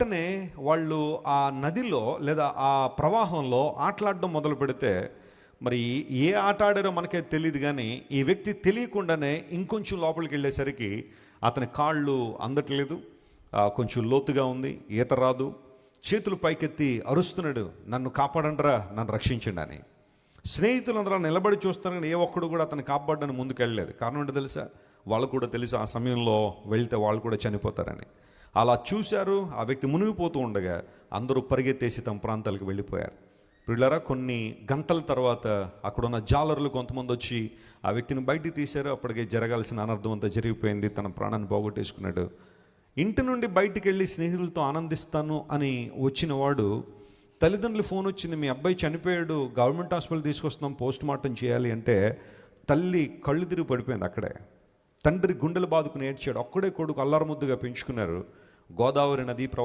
వెంటనే వాళ్ళు ఆ నదిలో లేదా ఆ ప్రవాహంలో ఆటలాడడం మొదలు పెడితే, మరి ఏ ఆట ఆడారో మనకే తెలియదు, కానీ ఈ వ్యక్తి తెలియకుండానే ఇంకొంచెం లోపలికి వెళ్ళేసరికి అతని కాళ్ళు అందట్లేదు, కొంచెం లోతుగా ఉంది, ఈత రాదు, చేతులు పైకెత్తి అరుస్తున్నాడు, నన్ను కాపాడండిరా, నన్ను రక్షించండి అని. స్నేహితులందరూ నిలబడి చూస్తాను, కానీ ఏ ఒక్కడు కూడా అతను కాపాడడానికి ముందుకు వెళ్ళలేదు. కారణం ఏంటో తెలుసా? వాళ్ళు కూడా తెలుసు ఆ సమయంలో వెళ్తే వాళ్ళు కూడా చనిపోతారని. అలా చూశారు. ఆ వ్యక్తి మునిగిపోతూ ఉండగా అందరూ పరిగెత్తేసి తమ ప్రాంతాలకు వెళ్ళిపోయారు. పిల్లరా, కొన్ని గంటల తర్వాత అక్కడున్న జాలర్లు కొంతమంది వచ్చి ఆ వ్యక్తిని బయటికి తీశారు. అప్పటికే జరగాల్సిన అనర్థం అంతా జరిగిపోయింది, తన ప్రాణాన్ని పోగొట్టేసుకున్నాడు. ఇంటి నుండి బయటికి వెళ్ళి స్నేహితులతో ఆనందిస్తాను అని వచ్చిన వాడు, తల్లిదండ్రులు ఫోన్ వచ్చింది, మీ అబ్బాయి చనిపోయాడు, గవర్నమెంట్ హాస్పిటల్ తీసుకొస్తున్నాం, పోస్ట్ మార్టం చేయాలి అంటే తల్లి కళ్ళు తిరిగి పడిపోయింది అక్కడే. తండ్రి గుండెలు బాదుకుని ఏడ్చాడు. ఒక్కడే కొడుకు అల్లారముద్దుగా పెంచుకున్నారు. గోదావరి నదీ ప్రవాహం